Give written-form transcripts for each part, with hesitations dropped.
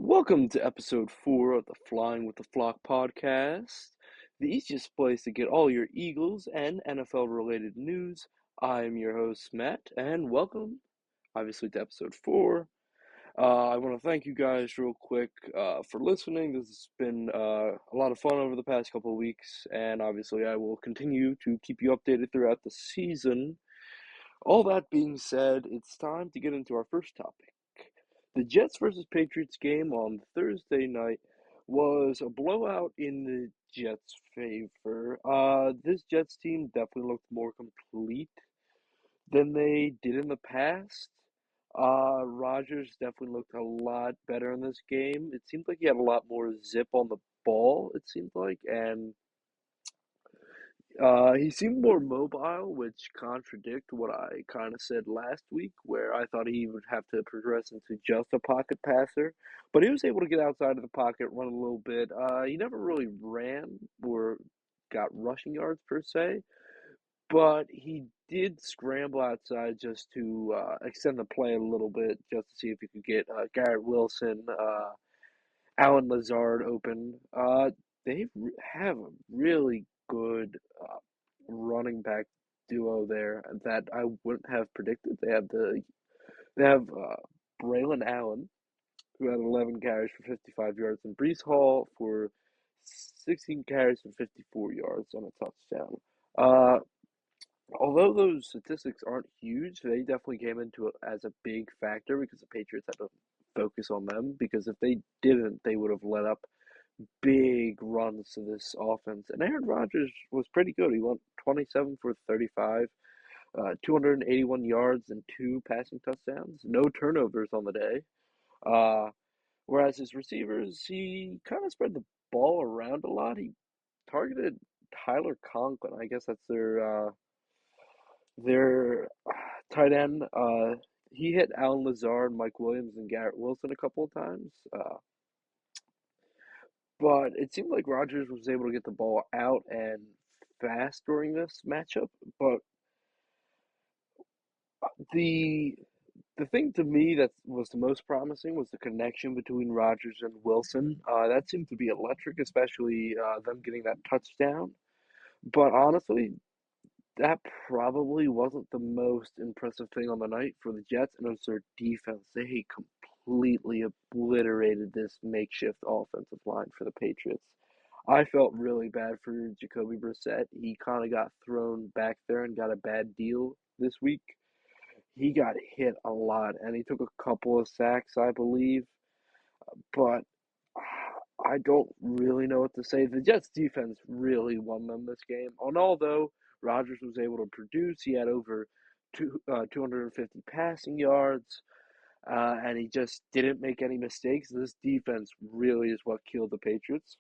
Welcome to episode 4 of the Flying with the Flock podcast, the easiest place to get all your Eagles and NFL related news. I am your host, Matt, and welcome, obviously, to episode 4. I want to thank you guys real quick for listening. This has been a lot of fun over the past couple of weeks, and obviously, I will continue to keep you updated throughout the season. All that being said, it's time to get into our first topic. The Jets versus Patriots game on Thursday night was a blowout in the Jets' favor. This Jets team definitely looked more complete than they did in the past. Rodgers definitely looked a lot better in this game. It seemed like he had a lot more zip on the ball, it seemed like, and he seemed more mobile, which contradict what I kind of said last week, where I thought he would have to progress into just a pocket passer. But he was able to get outside of the pocket, run a little bit. He never really ran or got rushing yards per se, but he did scramble outside just to extend the play a little bit, just to see if he could get Garrett Wilson, Alan Lazard open. Have a really good running back duo there that I wouldn't have predicted. They have Braylon Allen, who had 11 carries for 55 yards, and Brees Hall for 16 carries for 54 yards on a touchdown. Uh, Although those statistics aren't huge, they definitely came into it as a big factor because the Patriots had to focus on them. Because if they didn't, they would have let up big runs to this offense. And Aaron Rodgers was pretty good. He went 27 for 35, 281 yards and two passing touchdowns, no turnovers on the day. Uh, Whereas his receivers, he kind of spread the ball around a lot. He targeted Tyler Conklin. I guess that's their tight end. He hit Alan Lazard, Mike Williams, and Garrett Wilson a couple of times. But it seemed like Rodgers was able to get the ball out and fast during this matchup. But the the thing to me that was the most promising was the connection between Rodgers and Wilson. That seemed to be electric, especially them getting that touchdown. But honestly, that probably wasn't the most impressive thing on the night for the Jets, and it was their defense. They completely obliterated this makeshift offensive line for the Patriots. I felt really bad for Jacoby Brissett. He kind of got thrown back there and got a bad deal this week. He got hit a lot, and he took a couple of sacks, I believe. But I don't really know what to say. The Jets defense really won them this game. And although Rodgers was able to produce, he had over 250 passing yards, and he just didn't make any mistakes. This defense really is what killed the Patriots,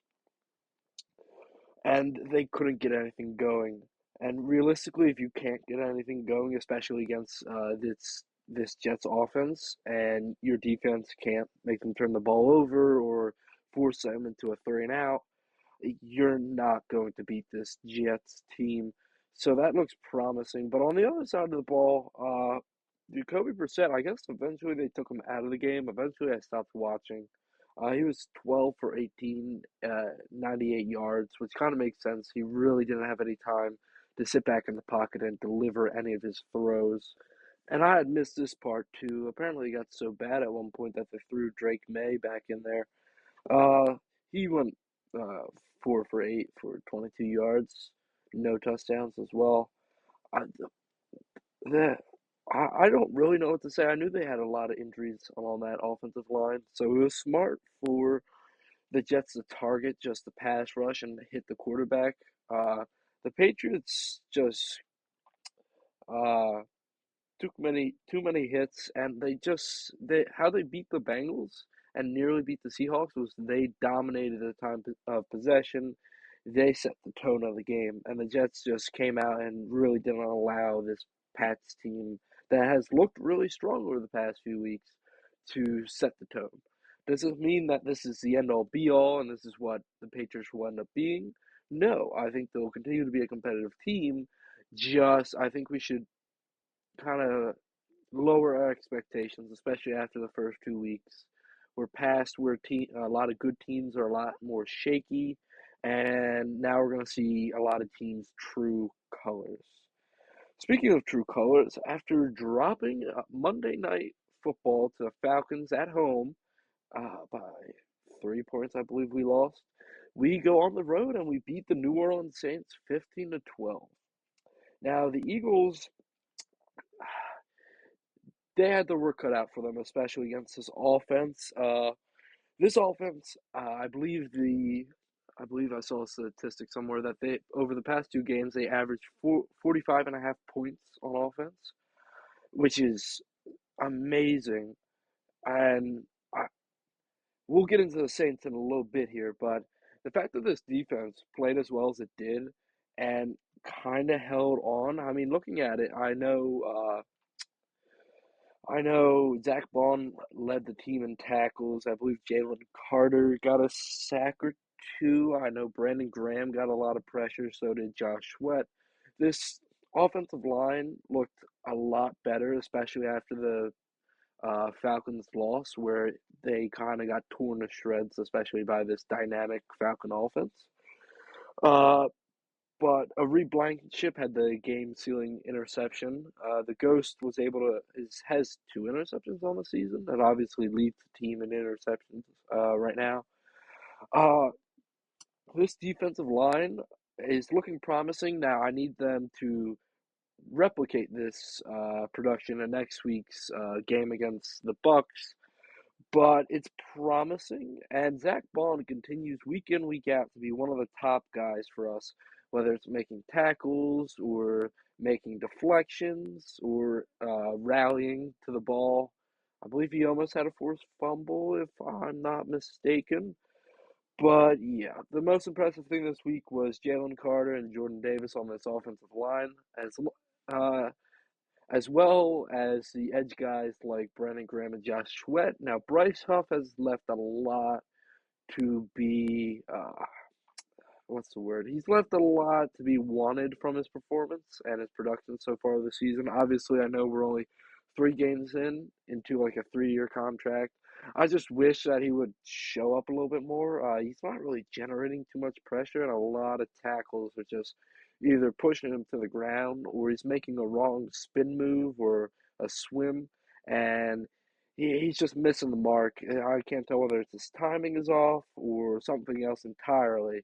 and they couldn't get anything going. And realistically, if you can't get anything going, especially against this Jets offense, and your defense can't make them turn the ball over or force them into a three and out, you're not going to beat this Jets team. So that looks promising. But on the other side of the ball, Jacoby Brissett, I guess eventually they took him out of the game. Eventually I stopped watching. He was 12 for 18, 98 yards, which kind of makes sense. He really didn't have any time to sit back in the pocket and deliver any of his throws. And I had missed this part too. Apparently, it got so bad at one point that they threw Drake May back in there. Uh, he went uh, 4 for 8 for 22 yards, no touchdowns as well. I, that, I don't really know what to say. I knew they had a lot of injuries along that offensive line, so it was smart for the Jets to target just the pass rush and hit the quarterback. The Patriots just uh, took too many hits, and they how they beat the Bengals and nearly beat the Seahawks was they dominated the time of possession. They set the tone of the game, and the Jets just came out and really didn't allow this Pats team that has looked really strong over the past few weeks to set the tone. Does it mean that this is the end all be all and this is what the Patriots will end up being? No, I think they'll continue to be a competitive team. Just I think we should kind of lower our expectations, especially after the first 2 weeks. We're past where a lot of good teams are a lot more shaky, and now we're going to see a lot of teams' true colors. Speaking of true colors, after dropping Monday Night Football to the Falcons at home by 3 points, I believe we lost, we go on the road and we beat the New Orleans Saints 15-12. Now the Eagles, they had their work cut out for them, especially against this offense. This offense, I believe I saw a statistic somewhere that they over the past two games they averaged 45 and a half points on offense, which is amazing. And I, we'll get into the Saints in a little bit here, but the fact that this defense played as well as it did and kind of held on. I mean, looking at it, I know Zach Bond led the team in tackles. I believe Jalen Carter got a sack or two. I know Brandon Graham got a lot of pressure. So did Josh Sweat. This offensive line looked a lot better, especially after the Falcons loss, where they kind of got torn to shreds, especially by this dynamic Falcon offense. Uh, but a Reed Blankenship had the game-sealing interception. The Ghost was able to has two interceptions on the season, and obviously leads the team in interceptions right now. Uh, this defensive line is looking promising. Now I need them to replicate this production in next week's game against the Bucks. But it's promising, and Zach Bond continues week in, week out to be one of the top guys for us, whether it's making tackles or making deflections or rallying to the ball. I believe he almost had a forced fumble, if I'm not mistaken. But yeah, the most impressive thing this week was Jalen Carter and Jordan Davis on this offensive line, uh, as well as the edge guys like Brandon Graham and Josh Sweat. Now, Bryce Huff has left a lot to be, what's the word? He's left a lot to be wanted from his performance and his production so far this season. Obviously, I know we're only 3 games into like a 3-year contract. I just wish that he would show up a little bit more. He's not really generating too much pressure, and a lot of tackles are just either pushing him to the ground or he's making a wrong spin move or a swim, and he's just missing the mark. I can't tell whether it's his timing is off or something else entirely,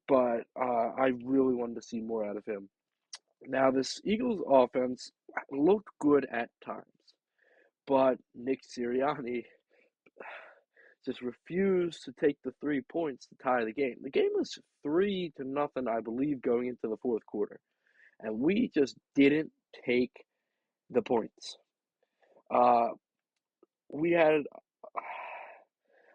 but I really wanted to see more out of him. Now, this Eagles offense looked good at times, but Nick Sirianni just refused to take the 3 points to tie the game. The game was 3-0, I believe, going into the fourth quarter, and we just didn't take the points. Uh, we had,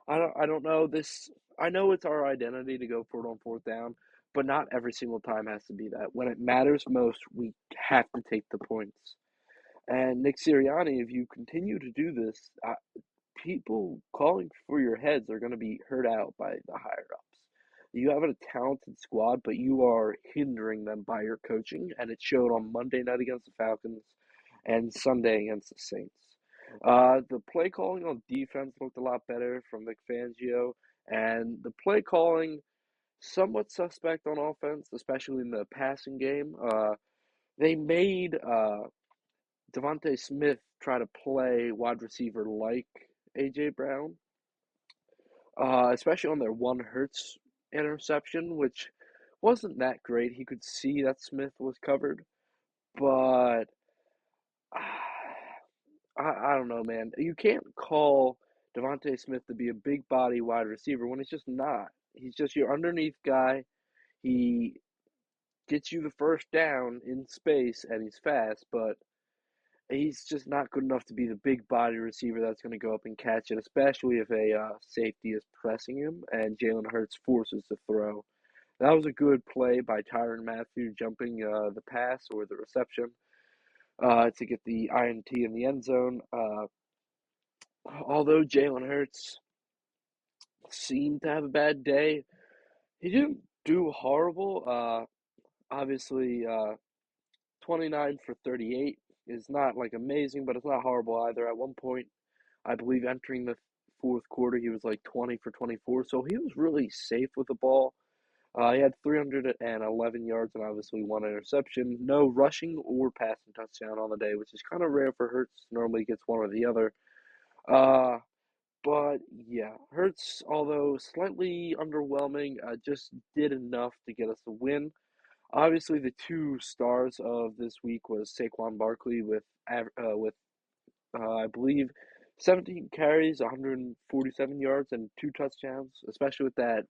I don't know this. I know it's our identity to go for it on fourth down, but not every single time has to be that. When it matters most, we have to take the points. And Nick Sirianni, if you continue to do this, people calling for your heads are going to be heard out by the higher ups. You have a talented squad, but you are hindering them by your coaching, and it showed on Monday night against the Falcons and Sunday against the Saints. The play calling on defense looked a lot better from Vic Fangio, and the play calling somewhat suspect on offense, especially in the passing game. They made Devontae Smith try to play wide receiver like AJ Brown, especially on their one Hurts interception, which wasn't that great. He could see that Smith was covered, but I don't know, man. You can't call Devontae Smith to be a big body wide receiver when it's just not. He's just your underneath guy. He gets you the first down in space and he's fast, but he's just not good enough to be the big body receiver that's going to go up and catch it, especially if a safety is pressing him and Jalen Hurts forces the throw. That was a good play by Tyrann Mathieu jumping the pass or the reception to get the INT in the end zone. Although Jalen Hurts seemed to have a bad day, he didn't do horrible. Obviously, 29 for 38 is not like amazing, but it's not horrible either. At one point, I believe entering the fourth quarter, he was like 20 for 24, so he was really safe with the ball. He had 311 yards and obviously one interception. No rushing or passing touchdown on the day, which is kind of rare for Hurts. Normally gets one or the other. Uh, but yeah, Hurts, although slightly underwhelming, just did enough to get us a win. Obviously, the two stars of this week was Saquon Barkley with I believe 17 carries, 147 yards, and two touchdowns, especially with that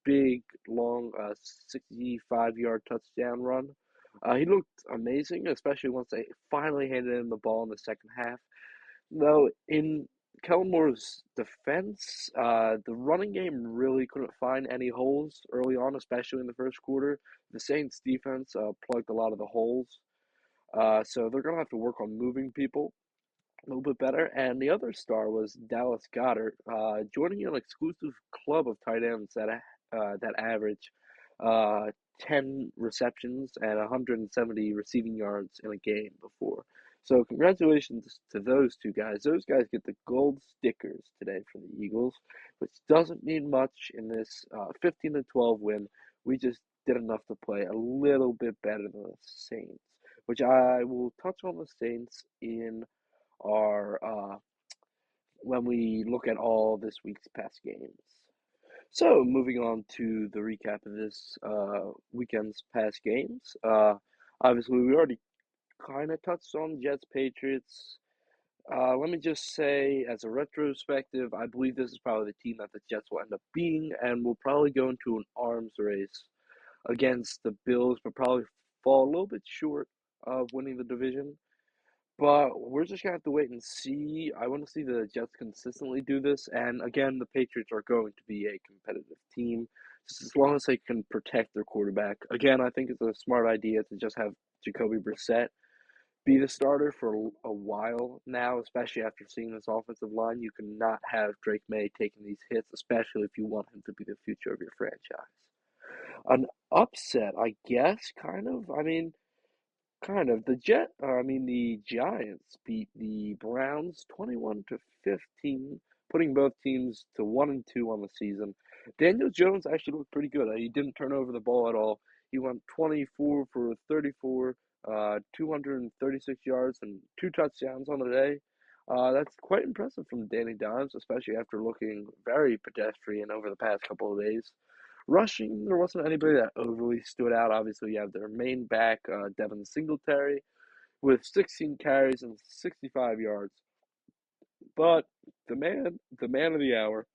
big, long 65-yard touchdown run. He looked amazing, especially once they finally handed him the ball in the second half. Though, in Kellen Moore's defense, the running game really couldn't find any holes early on, especially in the first quarter. The Saints defense plugged a lot of the holes, so they're going to have to work on moving people a little bit better. And the other star was Dallas Goedert, joining an exclusive club of tight ends that average uh, 10 receptions and 170 receiving yards in a game before. So congratulations to those two guys. Those guys get the gold stickers today for the Eagles, which doesn't mean much in this 15-12 win. We just did enough to play a little bit better than the Saints, which I will touch on the Saints in are when we look at all this week's past games. So, moving on to the recap of this weekend's past games. Obviously, we already kind of touched on Jets Patriots. Let me just say, as a retrospective, I believe this is probably the team that the Jets will end up beating, and will probably go into an arms race against the Bills, but probably fall a little bit short of winning the division. But we're just gonna have to wait and see. I want to see the Jets consistently do this, and again, the Patriots are going to be a competitive team, just as long as they can protect their quarterback. Again, I think it's a smart idea to just have Jacoby Brissett be the starter for a while now, especially after seeing this offensive line. You cannot have Drake May taking these hits, especially if you want him to be the future of your franchise. An upset, I guess, kind of. I mean, kind of. The Giants beat the Browns 21-15, putting both teams to 1-2 on the season. Daniel Jones actually looked pretty good. He didn't turn over the ball at all. He went 24 for 34, 236 yards and two touchdowns on the day. That's quite impressive from Danny Dimes, especially after looking very pedestrian over the past couple of days. Rushing, there wasn't anybody that overly stood out. Obviously, you have their main back, Devin Singletary, with 16 carries and 65 yards. But the man of the hour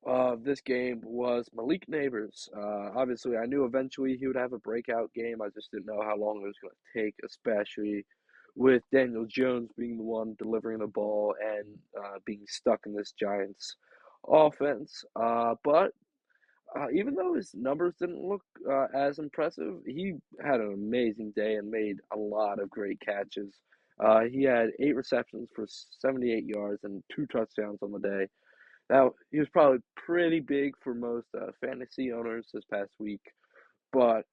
of this game was Malik Neighbors. Obviously, I knew eventually he would have a breakout game. I just didn't know how long it was going to take, especially with Daniel Jones being the one delivering the ball and being stuck in this Giants offense. But even though his numbers didn't look as impressive, he had an amazing day and made a lot of great catches. He had 8 receptions for 78 yards and two touchdowns on the day. Now, he was probably pretty big for most fantasy owners this past week, but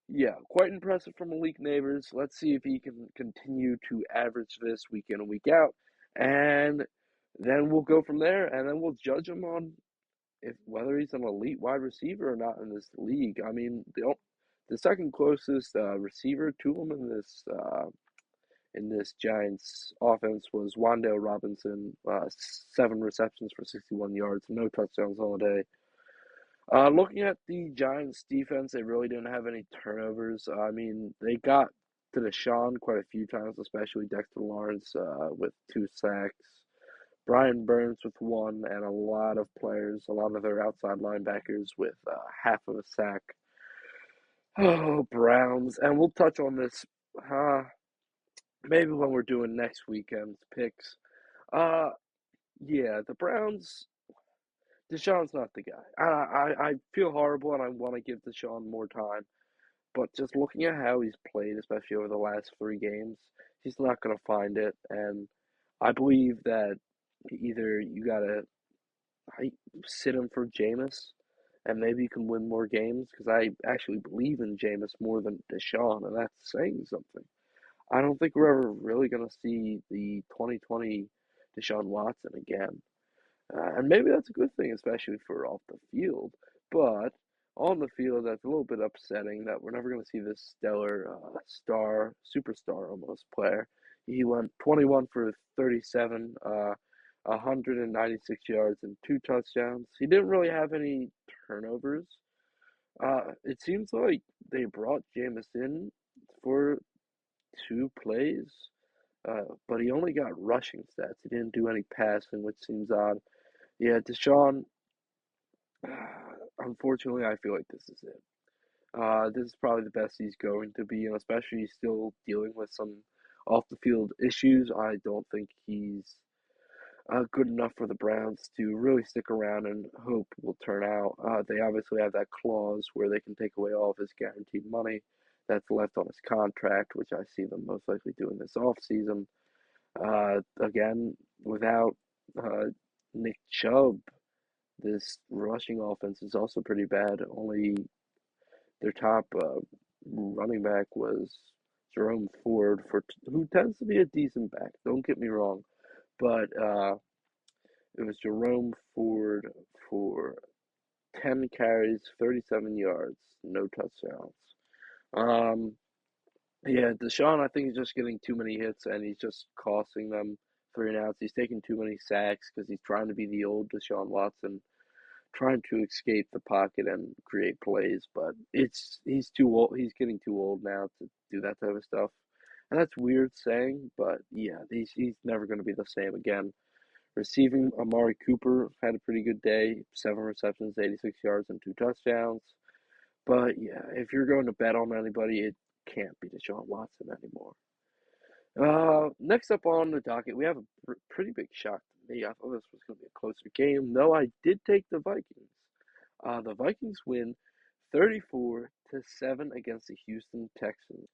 yeah, quite impressive from Malik Neighbors. Let's see if he can continue to average this week in and week out, and then we'll go from there, and then we'll judge him on if whether he's an elite wide receiver or not in this league. I mean, the second closest receiver to him in this Giants offense was Wan'Dale Robinson, 7 receptions for 61 yards, no touchdowns on the day. Looking at the Giants defense, they really didn't have any turnovers. I mean, they got to Deshaun quite a few times, especially Dexter Lawrence with 2 sacks. Brian Burns with one, and a lot of players, a lot of their outside linebackers with half of a sack. Oh, Browns. And we'll touch on this maybe when we're doing next weekend's picks. Uh, yeah, the Browns, Deshaun's not the guy. I feel horrible and I want to give Deshaun more time. But just looking at how he's played, especially over the last 3 games, he's not going to find it. And I believe that either you got to I sit him for Jameis, and maybe you can win more games because I actually believe in Jameis more than Deshaun, and that's saying something. I don't think we're ever really going to see the 2020 Deshaun Watson again. And maybe that's a good thing, especially for off the field. But on the field, that's a little bit upsetting that we're never going to see this stellar superstar almost player. He went 21 for 37, 196 yards and 2 touchdowns. He didn't really have any turnovers. It seems like they brought Jameis in for 2 plays, but he only got rushing stats. He didn't do any passing, which seems odd. Yeah, Deshaun, unfortunately, I feel like this is it. This is probably the best he's going to be, and especially still dealing with some off the field issues. I don't think he's good enough for the Browns to really stick around and hope will turn out. They obviously have that clause where they can take away all of his guaranteed money that's left on his contract, which I see them most likely doing this offseason. Again, without uh, Nick Chubb, this rushing offense is also pretty bad. Only their top running back was Jerome Ford, who tends to be a decent back. Don't get me wrong, but it was Jerome Ford for 10 carries, 37 yards, no touchdowns. Um, yeah, Deshaun, I think he's just getting too many hits and he's just costing them 3 and outs. He's taking too many sacks because he's trying to be the old Deshaun Watson, trying to escape the pocket and create plays, but he's too old. He's getting too old now to do that type of stuff, and that's weird saying, but yeah, he's never going to be the same again. Receiving, Amari Cooper had a pretty good day, 7 receptions, 86 yards, and 2 touchdowns. But yeah, if you're going to bet on anybody, it can't be Deshaun Watson anymore. Next up on the docket, we have a pretty big shock to me. I thought this was going to be a closer game. No, I did take the Vikings. The Vikings win 34-7 against the Houston Texans.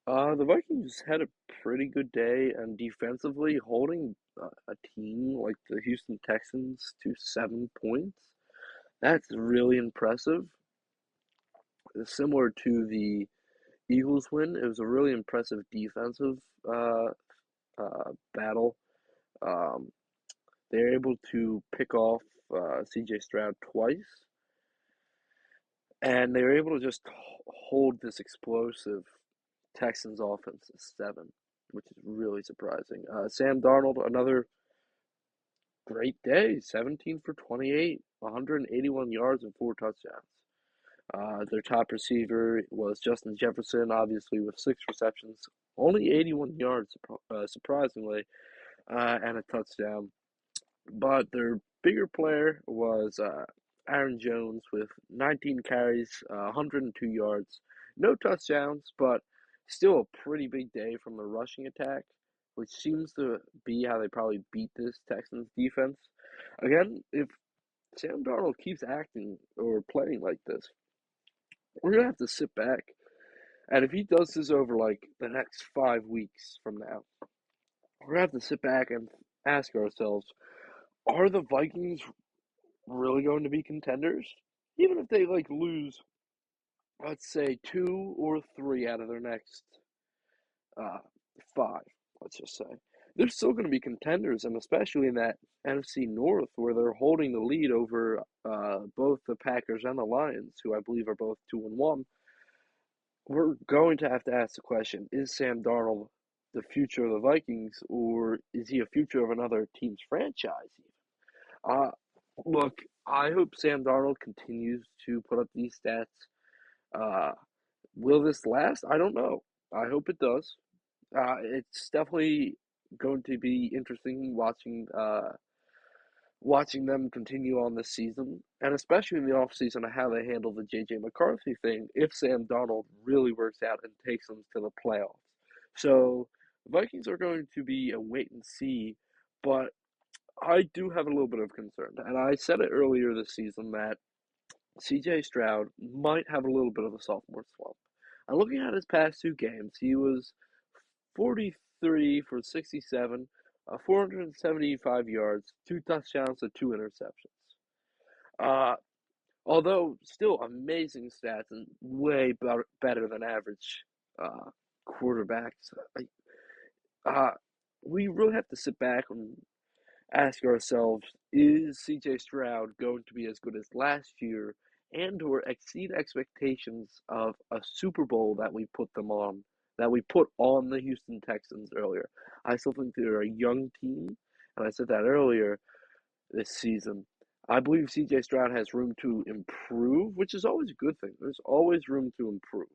The Vikings had a pretty good day, and defensively holding a team like the Houston Texans to 7 points. That's really impressive. Similar to the Eagles win, it was a really impressive defensive uh, battle. Um, they were able to pick off C.J. Stroud twice, and they were able to just hold this explosive Texans offense to 7, which is really surprising. Sam Darnold, another great day, 17 for 28, 181 yards and 4 touchdowns. Their top receiver was Justin Jefferson, obviously with 6 receptions, only 81 yards, surprisingly, and a touchdown. But their bigger player was Aaron Jones with 19 carries, 102 yards, no touchdowns, but still a pretty big day from the rushing attack, which seems to be how they probably beat this Texans defense. Again, if Sam Darnold keeps acting or playing like this, we're gonna have to sit back. And if he does this over like the next 5 weeks from now, we're gonna have to sit back and ask ourselves, are the Vikings really going to be contenders? Even if they like lose, let's say 2 or 3 out of their next uh, 5, let's just say, they're still going to be contenders, and especially in that NFC North where they're holding the lead over both the Packers and the Lions, who I believe are both 2-1. We're going to have to ask the question: is Sam Darnold the future of the Vikings, or is he a future of another team's franchise? Uh, Look, I hope Sam Darnold continues to put up these stats. Uh, will this last? I don't know. I hope it does. It's definitely going to be interesting watching them continue on this season, and especially in the offseason, how they handle the J.J. McCarthy thing if Sam Darnold really works out and takes them to the playoffs. So the Vikings are going to be a wait and see, but I do have a little bit of concern, and I said it earlier this season that C.J. Stroud might have a little bit of a sophomore slump. And looking at his past 2 games, he was 43 for 67, 475 yards, 2 touchdowns, and 2 interceptions. Uh, Although still amazing stats and way better than average uh, quarterbacks. Uh, we really have to sit back and ask ourselves, is CJ Stroud going to be as good as last year and or exceed expectations of a Super Bowl that we put on the Houston Texans earlier? I still think they're a young team, and I said that earlier this season. I believe CJ Stroud has room to improve, which is always a good thing. There's always room to improve.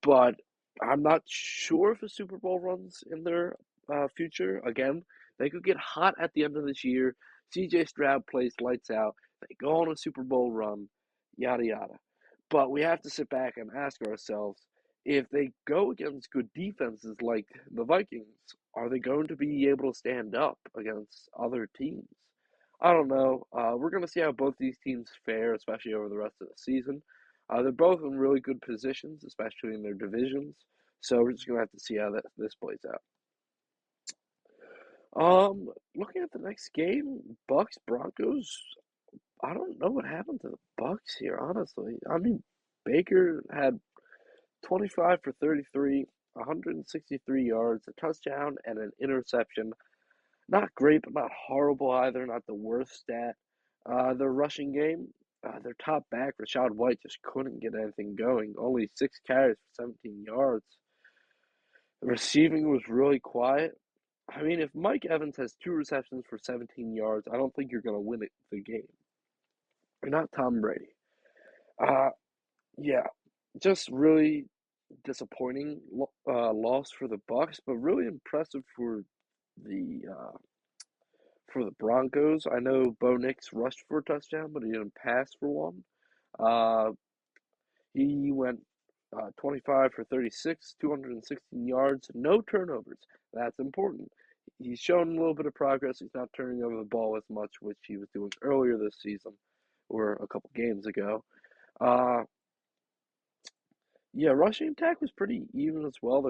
But I'm not sure if a Super Bowl runs in their future. Again, they could get hot at the end of this year. CJ Stroud plays lights out. They go on a Super Bowl run, yada yada. But we have to sit back and ask ourselves, if they go against good defenses like the Vikings, are they going to be able to stand up against other teams? I don't know. We're going to see how both these teams fare, especially over the rest of the season. They're both in really good positions, especially in their divisions. So we're just going to have to see how this plays out. Looking at the next game, Bucks Broncos. I don't know what happened to the Bucks here, honestly. I mean, Baker had 25 for 33, 163 yards, a touchdown, and an interception. Not great, but not horrible either. Not the worst stat. Their rushing game, their top back, Rachaad White, just couldn't get anything going. Only 6 carries for 17 yards. The receiving was really quiet. I mean, if Mike Evans has 2 receptions for 17 yards, I don't think you're going to win the game. You're not Tom Brady. Uh, yeah, just really disappointing loss for the Bucks, but really impressive the uh, for the Broncos. I know Bo Nix rushed for a touchdown, but he didn't pass for one. Uh, he went 25 for 36, 216 yards, no turnovers. That's important. He's shown a little bit of progress. He's not turning over the ball as much, which he was doing earlier this season or a couple games ago. Uh, yeah, rushing attack was pretty even as well.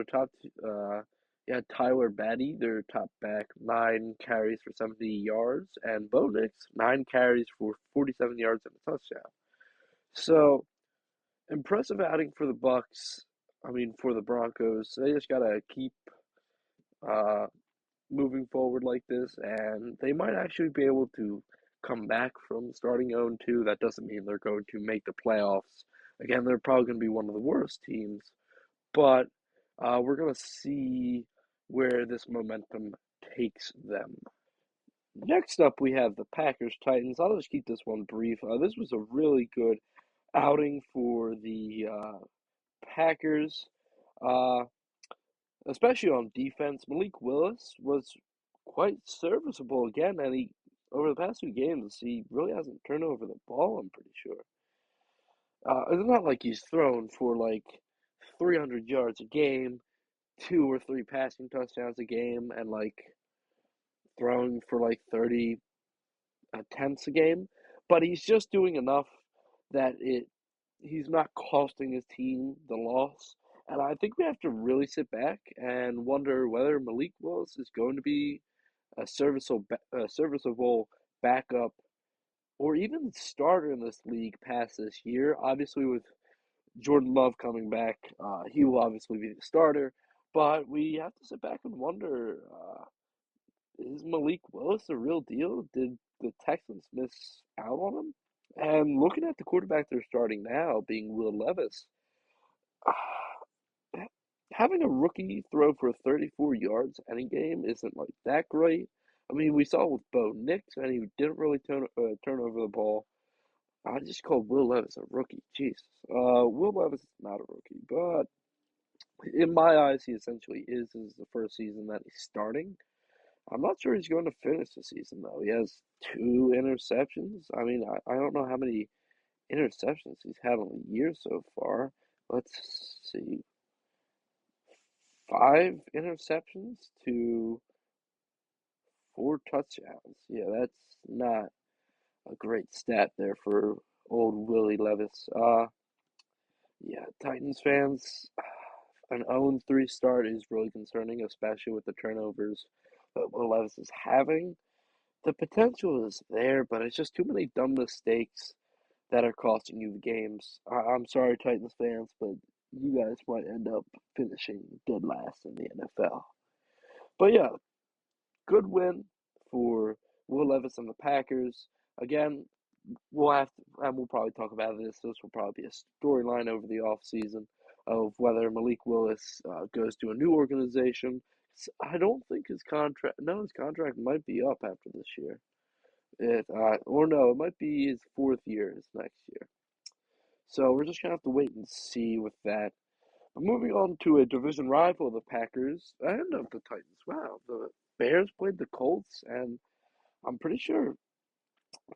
Yeah, Tyler Batty, their top back, 9 carries for 70 yards, and Bo Nix, 9 carries for 47 yards and a touchdown. So impressive outing for the Bucks. I mean, for the Broncos, they just gotta keep uh, moving forward like this, and they might actually be able to come back from starting 0-2. That doesn't mean they're going to make the playoffs. Again, they're probably going to be one of the worst teams, but we're going to see where this momentum takes them. Next up, we have the Packers Titans. I'll just keep this one brief. This was a really good outing for the Packers, uh, especially on defense. Malik Willis was quite serviceable again, and he over the past 2 games he really hasn't turned over the ball. I'm pretty sure. It's not like he's thrown for like 300 yards a game, 2 or 3 passing touchdowns a game, and like throwing for like 30 attempts a game, but he's just doing enough that he's not costing his team the loss. And I think we have to really sit back and wonder whether Malik Willis is going to be a serviceable backup or even starter in this league past this year. Obviously, with Jordan Love coming back, he will obviously be the starter. But we have to sit back and wonder, is Malik Willis the real deal? Did the Texans miss out on him? And looking at the quarterback they're starting now, being Will Levis, having a rookie throw for 34 yards any game isn't like that great. I mean, we saw with Bo Nix, and he didn't really turn over the ball. I just called Will Levis a rookie. Jesus. Will Levis is not a rookie, but in my eyes, he essentially is. This is the first season that he's starting. I'm not sure he's going to finish the season, though. He has 2 interceptions. I mean, I don't know how many interceptions he's had on the year so far. Let's see. 5 interceptions to 4 touchdowns. Yeah, that's not a great stat there for old Willie Levis. Yeah, Titans fans, an 0-3 start is really concerning, especially with the turnovers that Will Levis is having. The potential is there, but it's just too many dumb mistakes that are costing you the games. I'm sorry, Titans fans, but you guys might end up finishing dead last in the NFL. But yeah, good win. for Will Levis and the Packers. Again, we'll have to, and we'll probably talk about this. This will probably be a storyline over the offseason of whether Malik Willis goes to a new organization. I don't think his contract. No, his contract might be up after this year. Or no, it might be his fourth year, his next year. So we're just gonna have to wait and see with that. But moving on to a division rival, the Packers and of the Titans. Wow, the Bears played the Colts, and I'm pretty sure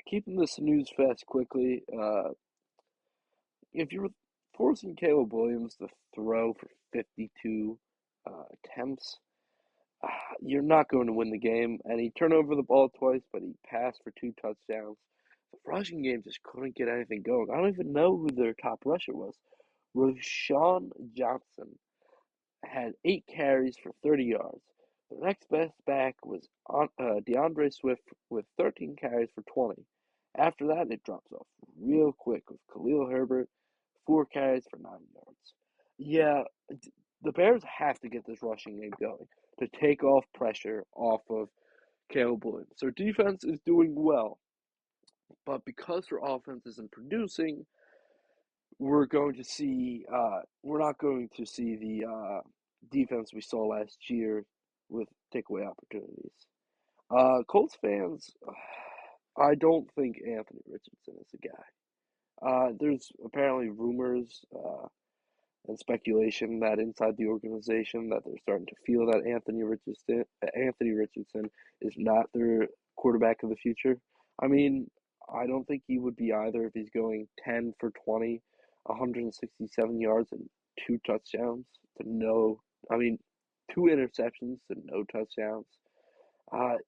keeping this news fast quickly. If you're forcing Caleb Williams to throw for 52 attempts, you're not going to win the game. And he turned over the ball twice, but he passed for 2 touchdowns. The rushing game just couldn't get anything going. I don't even know who their top rusher was. Roschon Johnson had 8 carries for 30 yards. The next best back was DeAndre Swift with 13 carries for 20. After that, it drops off real quick with Khalil Herbert, 4 carries for 9 yards. Yeah, the Bears have to get this rushing game going to take off pressure off of Caleb Williams. Their defense is doing well, but because their offense isn't producing, we're not going to see the defense we saw last year with takeaway opportunities. Colts fans, I don't think Anthony Richardson is the guy. There's apparently rumors and speculation that inside the organization that they're starting to feel that Anthony Richardson is not their quarterback of the future. I mean, I don't think he would be either if he's going 10 for 20, 167 yards and 2 touchdowns to no, I mean, 2 interceptions to no touchdowns. Uh,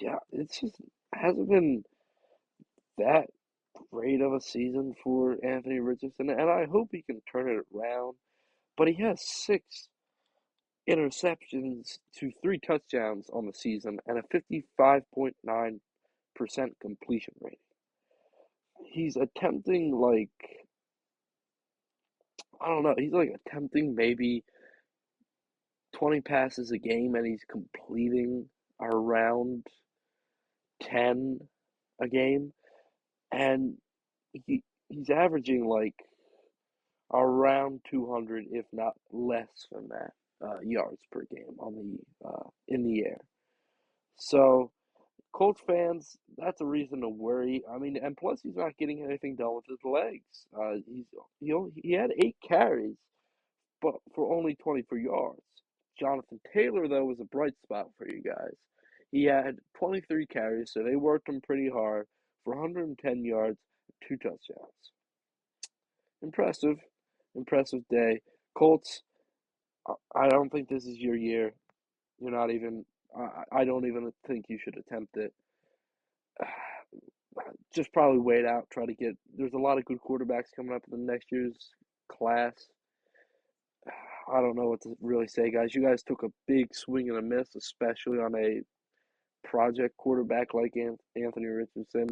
yeah, it's just hasn't been that great of a season for Anthony Richardson, and I hope he can turn it around. But he has 6 interceptions to 3 touchdowns on the season and a 55.9% completion rate. He's attempting I don't know, he's like attempting maybe 20 passes a game and he's completing around 10 a game. And he's averaging like around 200, if not less than that, yards per game on the in the air. So Colts fans, that's a reason to worry. I mean, and plus he's not getting anything done with his legs. He had 8 carries, but for only 24 yards. Jonathan Taylor though was a bright spot for you guys. He had 23 carries, so they worked him pretty hard for 110 yards, 2 touchdowns. Impressive, impressive day. Colts, I don't think this is your year. You're not even. I don't even think you should attempt it. Just probably wait out. Try to get. There's a lot of good quarterbacks coming up in the next year's class. I don't know what to really say, guys. You guys took a big swing and a miss, especially on a project quarterback like Anthony Richardson.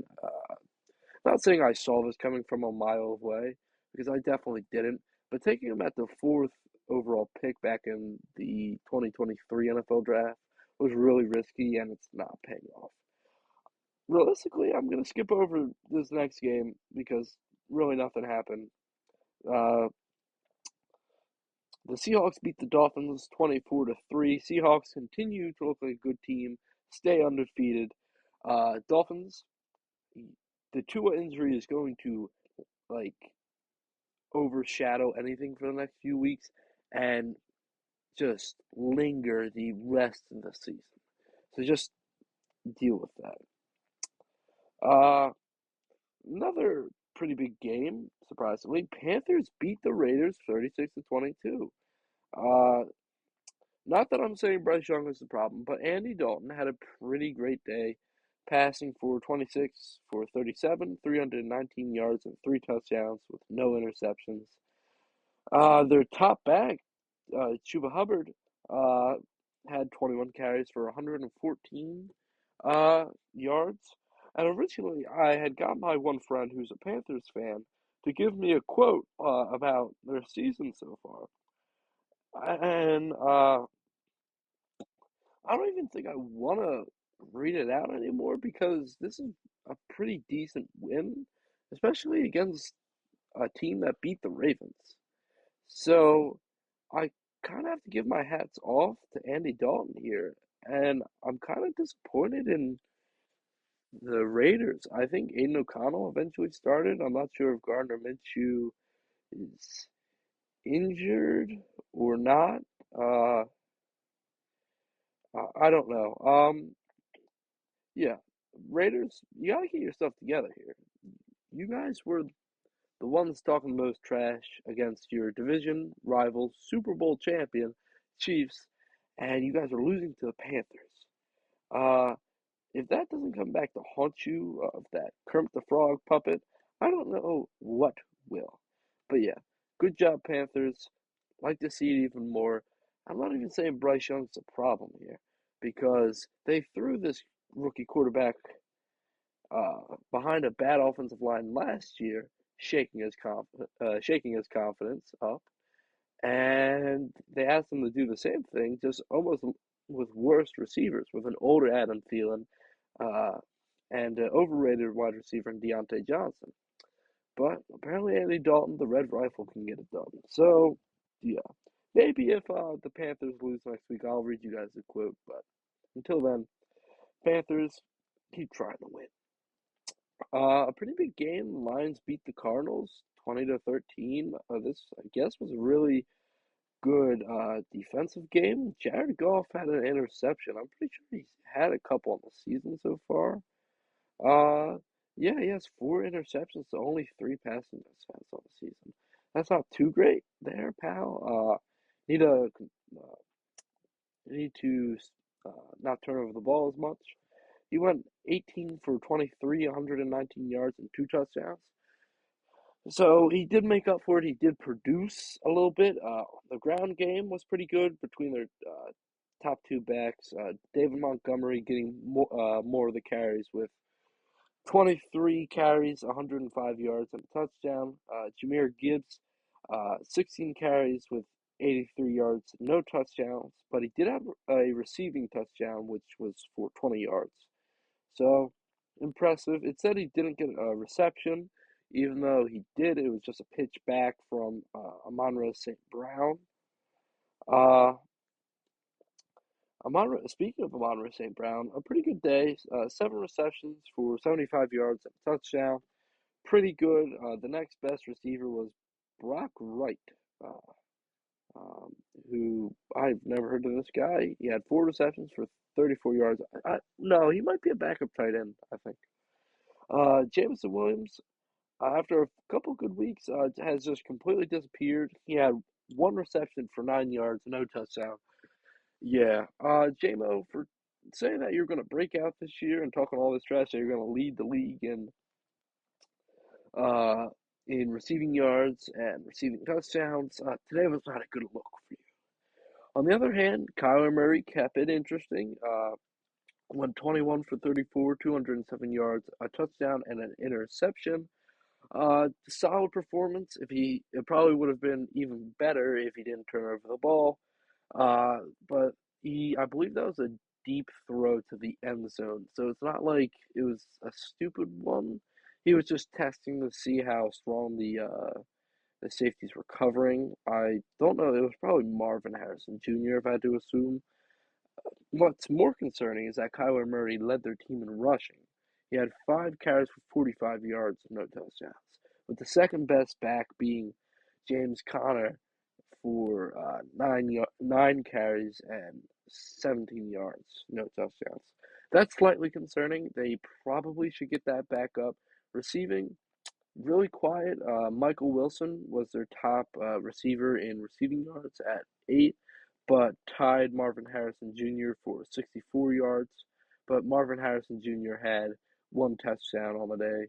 Not saying I saw this coming from a mile away, because I definitely didn't. But taking him at the fourth overall pick back in the 2023 NFL draft was really risky, and it's not paying off. Realistically, I'm going to skip over this next game because really nothing happened. Uh, the Seahawks beat the Dolphins 24-3. Seahawks continue to look like a good team, stay undefeated. Dolphins, the Tua injury is going to like overshadow anything for the next few weeks and just linger the rest of the season. So just deal with that. Another pretty big game, surprisingly. Panthers beat the Raiders 36-22. Uh, Not that I'm saying Bryce Young is the problem, but Andy Dalton had a pretty great day, passing for 26 for 37, 319 yards, and 3 touchdowns with no interceptions. Their top back, Chuba Hubbard, uh, had 21 carries for 114 yards. And originally, I had got my one friend who's a Panthers fan to give me a quote about their season so far. And I don't even think I want to. read it out anymore because this is a pretty decent win, especially against a team that beat the Ravens. So I kind of have to give my hats off to Andy Dalton here, and I'm kind of disappointed in the Raiders. I think Aiden O'Connell eventually started. I'm not sure if Gardner Minshew is injured or not. Uh, I don't know. Yeah, Raiders, you gotta get yourself together here. You guys were the ones talking the most trash against your division rival, Super Bowl champion, Chiefs, and you guys are losing to the Panthers. Uh, if that doesn't come back to haunt you of that Kermit the Frog puppet, I don't know what will. But yeah, good job, Panthers. Like to see it even more. I'm not even saying Bryce Young's a problem here because they threw this rookie quarterback behind a bad offensive line last year, shaking his confidence up, and they asked him to do the same thing, just almost with worse receivers, with an older Adam Thielen, uh, and an overrated wide receiver in Deontay Johnson. But apparently, Andy Dalton, the Red Rifle, can get it done. So, yeah, maybe if the Panthers lose next week, I'll read you guys a quote. But until then, Panthers, keep trying to win. A pretty big game. Lions beat the Cardinals 20-13. This, I guess, was a really good defensive game. Jared Goff had an interception. I'm pretty sure he's had a couple on the season so far. Uh, yeah, he has four interceptions to only three passing touchdowns on the season. That's not too great there, pal. Need to uh, need to not turn over the ball as much. He went 18 for 23, 119 yards and two touchdowns. So he did make up for it. He did produce a little bit. The ground game was pretty good between their top two backs. David Montgomery getting more of the carries with 23 carries, 105 yards, and a touchdown. Jahmyr Gibbs, 16 carries with 83 yards, no touchdowns, but he did have a receiving touchdown, which was for 20 yards. So impressive. It said he didn't get a reception, even though he did. It was just a pitch back from Amon-Ra St. Brown. Uh, speaking of Amon-Ra St. Brown, a pretty good day. Seven receptions for 75 yards and a touchdown. Pretty good. The next best receiver was Brock Wright, uh, um, who I've never heard of this guy. He had four receptions for 34 yards. No, he might be a backup tight end, I think. Jameson Williams, after a couple good weeks, has just completely disappeared. He had one reception for 9 yards, no touchdown. Yeah, JMO, for saying that you're going to break out this year and talking all this trash, that you're going to lead the league uh, in receiving yards and receiving touchdowns, today was not a good look for you. On the other hand, Kyler Murray kept it interesting. Went 21 for 34, 207 yards, a touchdown, and an interception. Solid performance. It probably would have been even better if he didn't turn over the ball. Uh, but I believe that was a deep throw to the end zone. So it's not like it was a stupid one. He was just testing to see how strong the safeties were covering. I don't know. It was probably Marvin Harrison Jr., if I had to assume. What's more concerning is that Kyler Murray led their team in rushing. He had five carries for 45 yards and no touchdowns, with the second best back being James Conner for nine carries and 17 yards, no touchdowns. That's slightly concerning. They probably should get that back up. Receiving, really quiet. Michael Wilson was their top receiver in receiving yards at eight, but tied Marvin Harrison Jr. for 64 yards. But Marvin Harrison Jr. had one touchdown on the day.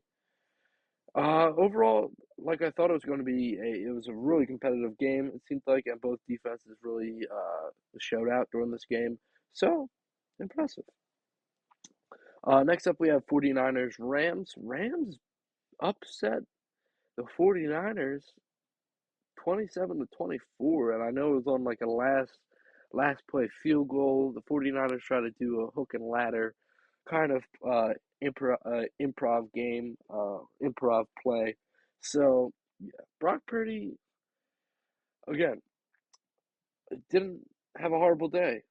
Overall, like I thought it was going to be, it was a really competitive game. It seemed like, and both defenses really showed out during this game. So impressive. Next up, we have 49ers Rams. Rams upset the 49ers 27-24, and I know it was on like a last play field goal. The 49ers tried to do a hook and ladder. kind of improv game, improv play. So yeah, Brock Purdy again didn't have a horrible day.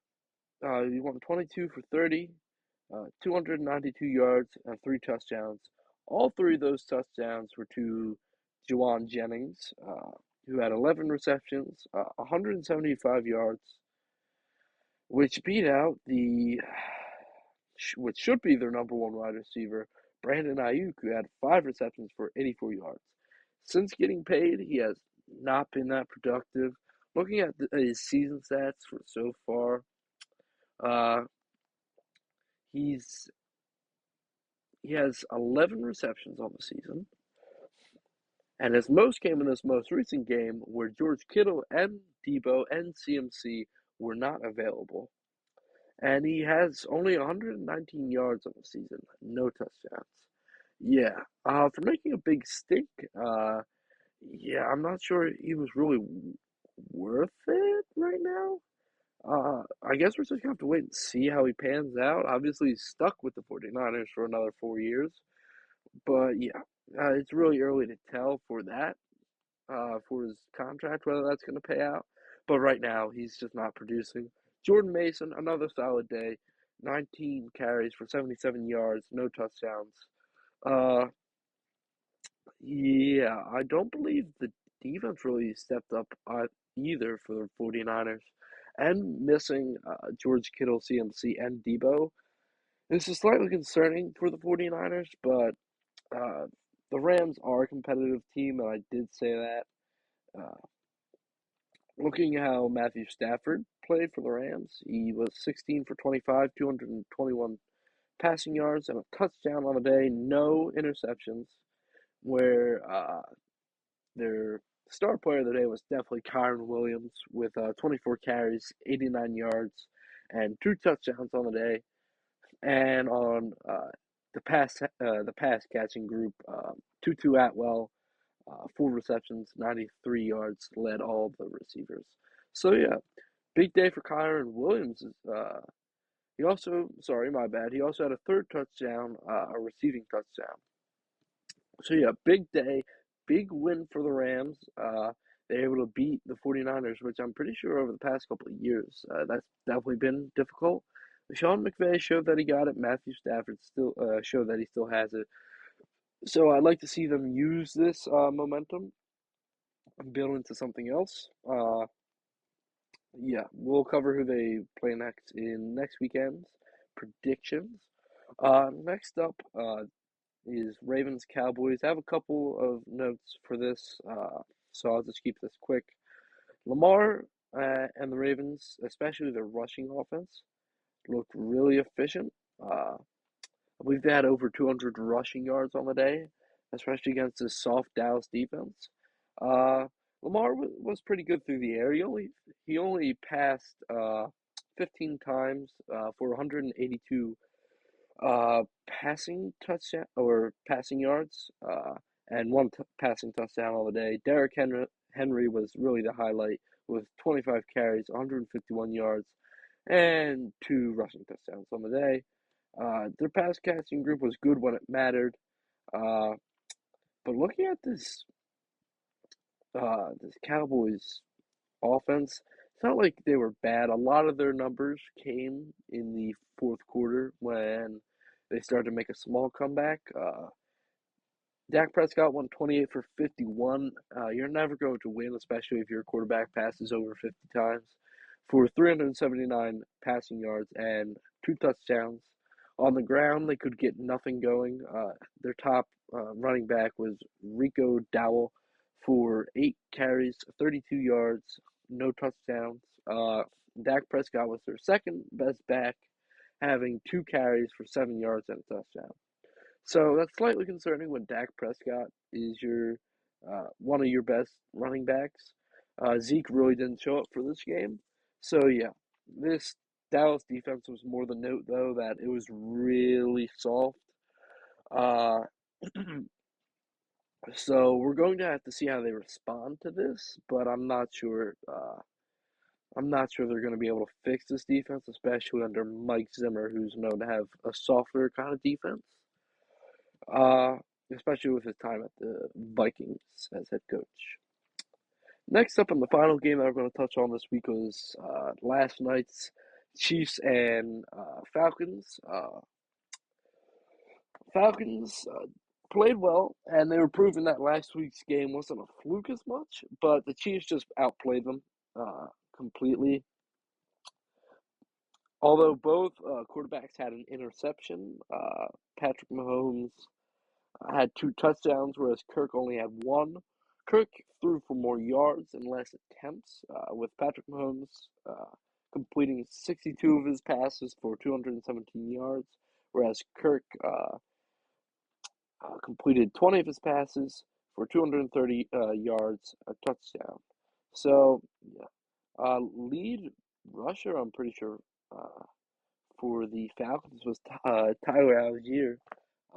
He went 22 for 30, 292 yards and three touchdowns. All three of those touchdowns were to Juwan Jennings, who had 11 receptions, 175 yards, which beat out which should be their number one wide receiver, Brandon Ayuk, who had five receptions for 84 yards. Since getting paid, he has not been that productive. Looking at his season stats for so far, uh, he's he has 11 receptions on the season, and his most came in this most recent game where George Kittle and Debo and CMC were not available. And he has only 119 yards on the season, no touchdowns. Yeah, for making a big stink, yeah, I'm not sure he was really worth it right now. I guess we're just gonna have to wait and see how he pans out. Obviously, he's stuck with the 49ers for another 4 years, but yeah, it's really early to tell for that, for his contract, whether that's gonna pay out. But right now, he's just not producing. Jordan Mason, another solid day, 19 carries for 77 yards, no touchdowns. Uh, yeah, I don't believe the defense really stepped up either for the 49ers. And missing George Kittle, CMC, and Debo. This is slightly concerning for the 49ers, but uh, the Rams are a competitive team, and I did say that. Uh, Looking at how Matthew Stafford played for the Rams, he was 16 for 25, 221 passing yards, and a touchdown on the day, no interceptions, where their star player of the day was definitely Kyron Williams with 24 carries, 89 yards, and two touchdowns on the day. And on the pass catching group, Tutu Atwell, four receptions, 93 yards, led all the receivers. So yeah, big day for Kyron Williams. He also, sorry, my bad. He also had a third touchdown, a receiving touchdown. So yeah, big day, big win for the Rams. They're able to beat the 49ers, which I'm pretty sure over the past couple of years, that's definitely been difficult. Sean McVay showed that he got it. Matthew Stafford still showed that he still has it. So I'd like to see them use this momentum and build into something else. Yeah, we'll cover who they play next in next weekend's predictions. Next up, is Ravens Cowboys. I have a couple of notes for this, so I'll just keep this quick. Lamar and the Ravens, especially their rushing offense, looked really efficient. I believe they had over 200 rushing yards on the day, especially against this soft Dallas defense. Uh, Lamar was pretty good through the air. He only passed 15 times for 182 passing touchdown or passing yards, and one passing touchdown on the day. Henry was really the highlight with 25 carries, 151 yards, and two rushing touchdowns on the day. Their pass catching group was good when it mattered. Uh, but looking at this Cowboys offense, it's not like they were bad. A lot of their numbers came in the fourth quarter when they started to make a small comeback. Dak Prescott won 28 for 51. You're never going to win, especially if your quarterback passes over 50 times, for 379 passing yards and two touchdowns. On the ground, they could get nothing going. Their top running back was Rico Dowell for 8 carries, 32 yards, no touchdowns. Dak Prescott was their second best back, having 2 carries for 7 yards and a touchdown. So that's slightly concerning when Dak Prescott is your one of your best running backs. Zeke really didn't show up for this game. So yeah, this Dallas defense was more the note though that it was really soft. Uh, so we're going to have to see how they respond to this, but I'm not sure I'm not sure they're going to be able to fix this defense, especially under Mike Zimmer, who's known to have a softer kind of defense. Uh, Especially with his time at the Vikings as head coach. Next up in the final game that we're going to touch on this week was last night's Chiefs and Falcons. Falcons played well, and they were proving that last week's game wasn't a fluke as much, but the Chiefs just outplayed them completely. Although both quarterbacks had an interception, Patrick Mahomes had two touchdowns, whereas Kirk only had one. Kirk threw for more yards and less attempts, with Patrick Mahomes completing 62 of his passes for 217 yards, whereas Kirk completed 20 of his passes for 230 yards, a touchdown. So, yeah. Lead rusher, I'm pretty sure, for the Falcons was Tyler Algier,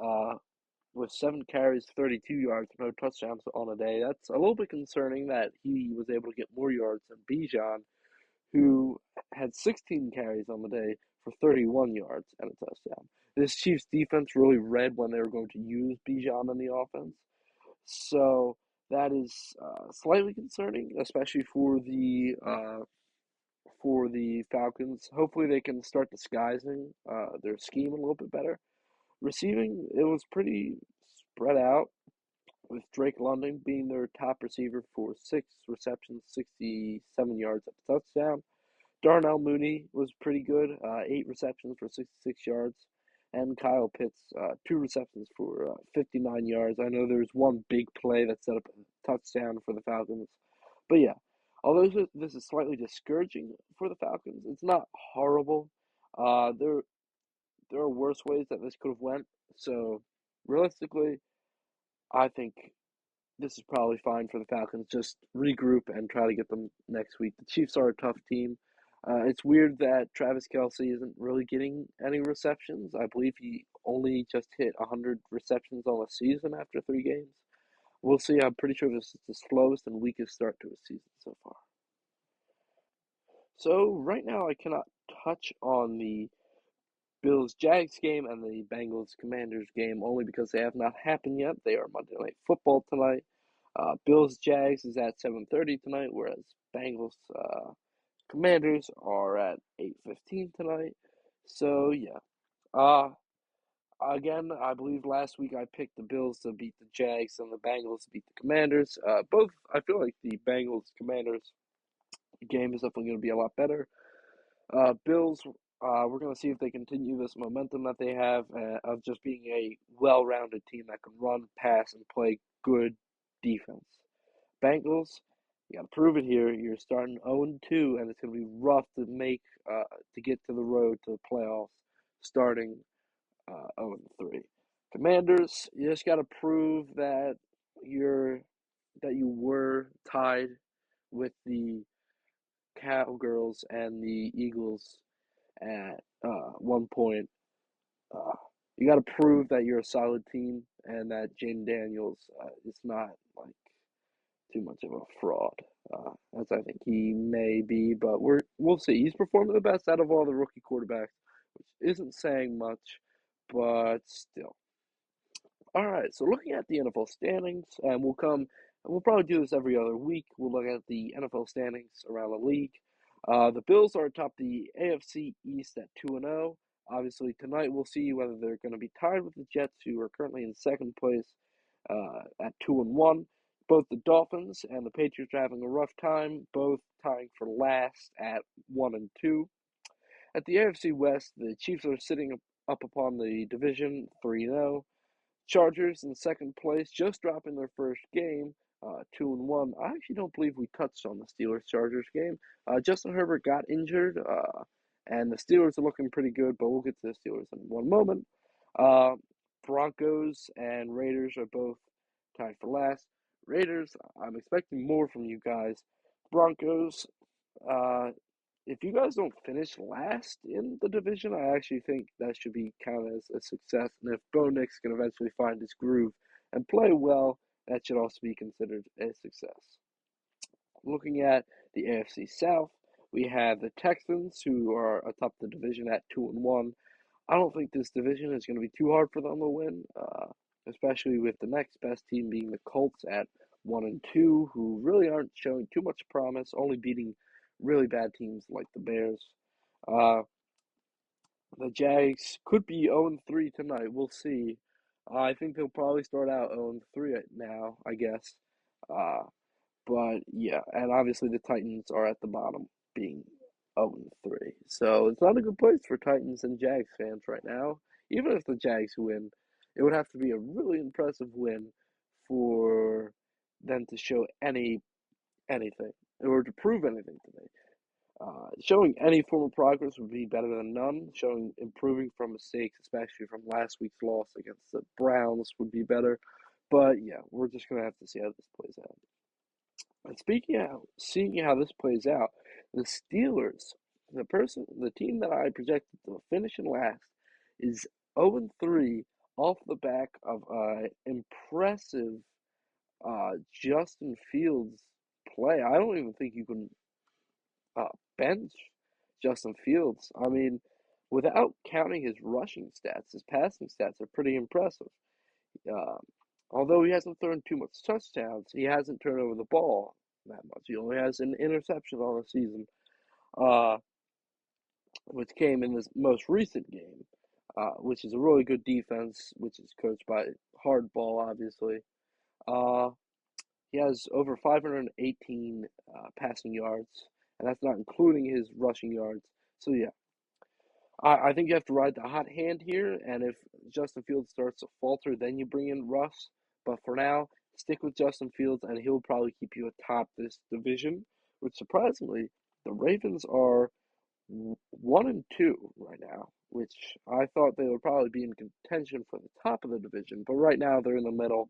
uh, with 7 carries, 32 yards, no touchdowns on a day. That's a little bit concerning that he was able to get more yards than Bijan, who had 16 carries on the day for 31 yards and a touchdown. This Chiefs defense really read when they were going to use Bijan in the offense. So that is slightly concerning, especially for the Falcons. Hopefully, they can start disguising their scheme a little bit better. Receiving, it was pretty spread out, with Drake London being their top receiver for 6 receptions, 67 yards at the touchdown. Darnell Mooney was pretty good, 8 receptions for 66 yards. And Kyle Pitts, 2 receptions for 59 yards. I know there's one big play that set up a touchdown for the Falcons. But yeah, although this is slightly discouraging for the Falcons, it's not horrible. There are worse ways that this could have went. So realistically, I think this is probably fine for the Falcons. Just regroup and try to get them next week. The Chiefs are a tough team. It's weird that Travis Kelce isn't really getting any receptions. I believe he only just hit 100 receptions on the season after 3 games. We'll see. I'm pretty sure this is the slowest and weakest start to a season so far. So right now, I cannot touch on the Bills Jags game and the Bengals Commanders game only because they have not happened yet. They are Monday Night Football tonight. Bills Jags is at 7:30 tonight, whereas Bengals Commanders are at 8:15 tonight. So yeah. Uh Again, I believe last week I picked the Bills to beat the Jags and the Bengals to beat the Commanders. Both I feel like the Bengals Commanders game is definitely going to be a lot better. Bills, we're going to see if they continue this momentum that they have of just being a well-rounded team that can run, pass, and play good defense. Bengals, you got to prove it here. You're starting 0-2, and it's going to be rough to get to the road to the playoffs starting 0-3. Commanders, you just got to prove that you were tied with the Cowgirls and the Eagles at one point. Uh, you got to prove that you're a solid team and that Jane Daniels is not like too much of a fraud, as I think he may be. But we'll see. He's performing the best out of all the rookie quarterbacks, which isn't saying much, but still. All right, so looking at the NFL standings, and we'll probably do this every other week. We'll look at the NFL standings around the league. The Bills are atop the AFC East at 2-0. Obviously, tonight we'll see whether they're going to be tied with the Jets, who are currently in second place at 2-1. Both the Dolphins and the Patriots are having a rough time, both tying for last at 1-2. At the AFC West, the Chiefs are sitting up upon the division 3-0. Chargers in second place, just dropping their first game, 2-1. I actually don't believe we touched on the Steelers Chargers game. Justin Herbert got injured, and the Steelers are looking pretty good, but we'll get to the Steelers in one moment. Uh, Broncos and Raiders are both tied for last. Raiders, I'm expecting more from you guys. Broncos, uh, if you guys don't finish last in the division, I actually think that should be counted as a success. And if Bo Nix can eventually find his groove and play well, that should also be considered a success. Looking at the AFC South, We have the Texans, who are atop the division at 2-1. I don't think this division is going to be too hard for them to win, especially with the next best team being the Colts at 1-2, who really aren't showing too much promise, only beating really bad teams like the Bears. Uh, the Jags could be 0-3 tonight. We'll see. I think they'll probably start out 0-3 now, I guess. Uh, but yeah, and obviously the Titans are at the bottom, being 0-3. So it's not a good place for Titans and Jags fans right now. Even if the Jags win, it would have to be a really impressive win for them to show anything or to prove anything to me. Showing any form of progress would be better than none. Showing improving from mistakes, especially from last week's loss against the Browns, would be better. But yeah, we're just gonna have to see how this plays out. And seeing how this plays out, the Steelers, the team that I projected to finish in last, is 0-3 off the back of impressive Justin Fields play. I don't even think you can uh, bench Justin Fields. I mean, without counting his rushing stats, his passing stats are pretty impressive. Uh, Although he hasn't thrown too much touchdowns, he hasn't turned over the ball that much. He only has an interception on the season, uh, which came in this most recent game, which is a really good defense, which is coached by Hardball, obviously. Uh, he has over 518 passing yards, and that's not including his rushing yards. So yeah, I think you have to ride the hot hand here, and if Justin Fields starts to falter, then you bring in Russ. But for now, stick with Justin Fields, and he'll probably keep you atop this division. Which surprisingly, the Ravens are 1-2 right now, which I thought they would probably be in contention for the top of the division. But right now, they're in the middle,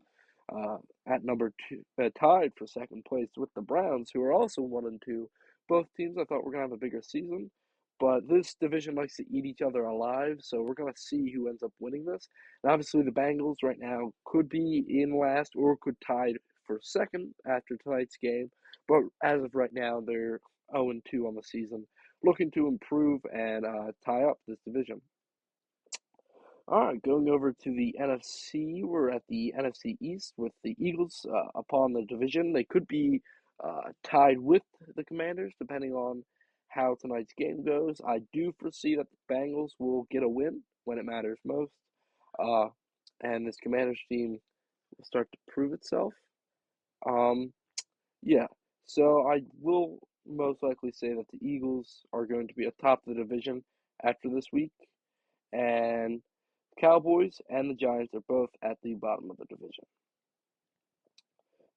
uh, at number two, tied for second place with the Browns, who are also 1-2. Both teams I thought were gonna have a bigger season. But this division likes to eat each other alive, so we're going to see who ends up winning this. And obviously, the Bengals right now could be in last or could tie for second after tonight's game. But as of right now, they're 0-2 on the season, looking to improve and tie up this division. All right, going over to the NFC, we're at the NFC East with the Eagles upon the division. They could be tied with the Commanders, depending on how tonight's game goes. I do foresee that the Bengals will get a win when it matters most, uh, and this Commanders team will start to prove itself. Um, yeah, so I will most likely say that the Eagles are going to be atop the division after this week, and Cowboys and the Giants are both at the bottom of the division.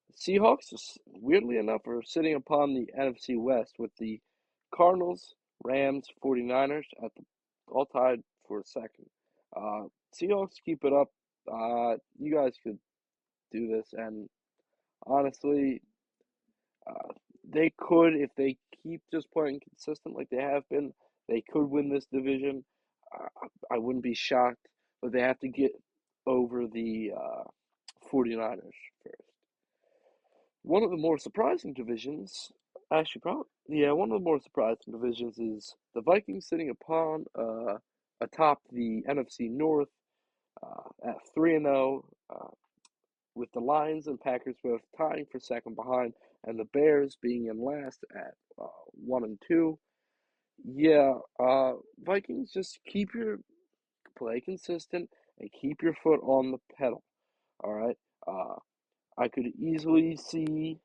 The Seahawks, weirdly enough, are sitting upon the NFC West with the Cardinals, Rams, 49ers at the all tied for second. Seahawks keep it up. You guys could do this, and honestly, uh, they could if they keep just playing consistent like they have been. They could win this division. I wouldn't be shocked, but they have to get over the 49ers first. One of the more surprising divisions, actually, probably, yeah, one of the more surprising divisions is the Vikings sitting upon atop the NFC North at 3-0, with the Lions and Packers both tying for second behind, and the Bears being in last at 1-2. Yeah, Vikings, just keep your play consistent and keep your foot on the pedal. All right. I could easily see.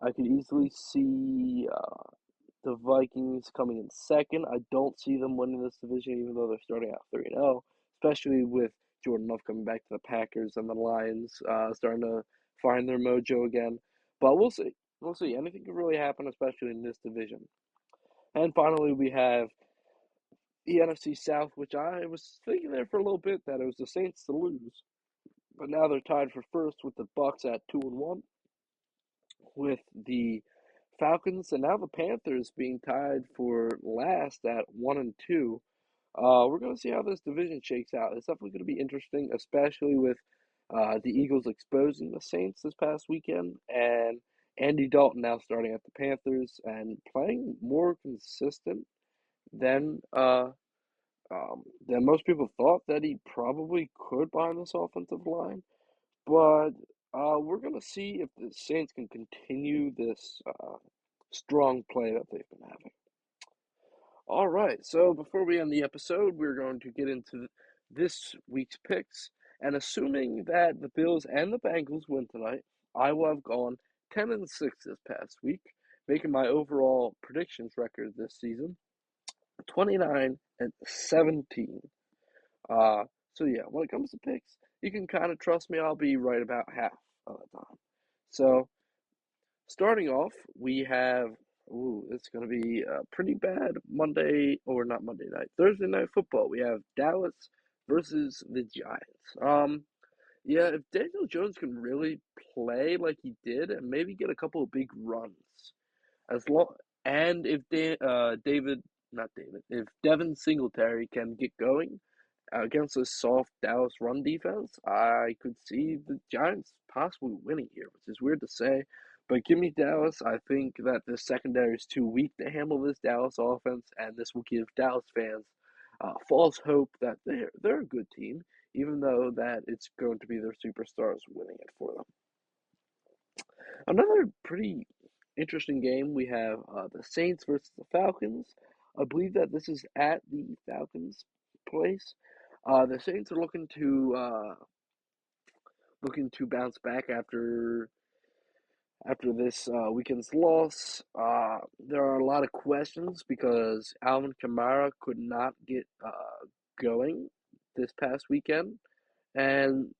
I could easily see the Vikings coming in second. I don't see them winning this division, even though they're starting out 3-0, especially with Jordan Love coming back to the Packers and the Lions starting to find their mojo again. But we'll see. We'll see. Anything can really happen, especially in this division. And finally, we have the NFC South, which I was thinking there for a little bit that it was the Saints to lose, but now they're tied for first with the Bucks at 2-1, with the Falcons and now the Panthers being tied for last at 1-2. We're going to see how this division shakes out. It's definitely going to be interesting, especially with the Eagles exposing the Saints this past weekend, and Andy Dalton now starting at the Panthers and playing more consistent than most people thought that he probably could behind this offensive line. But we're gonna see if the Saints can continue this strong play that they've been having. All right, so before we end the episode, we're going to get into this week's picks. And assuming that the Bills and the Bengals win tonight, I will have gone 10-6 this past week, making my overall predictions record this season 29-17. Uh, so yeah, when it comes to picks, you can kind of trust me. I'll be right about half of the time. So starting off, we have, it's going to be a pretty bad Monday, or not Monday night, Thursday night football. We have Dallas versus the Giants. Yeah, if Daniel Jones can really play like he did and maybe get a couple of big runs, as long and if if Devin Singletary can get going against a soft Dallas run defense, I could see the Giants possibly winning here, which is weird to say. But give me Dallas. I think that the secondary is too weak to handle this Dallas offense, and this will give Dallas fans false hope that they're a good team, even though that it's going to be their superstars winning it for them. Another pretty interesting game, we have the Saints versus the Falcons. I believe that this is at the Falcons' place. The Saints are looking to bounce back after this weekend's loss. There are a lot of questions because Alvin Kamara could not get going this past weekend, and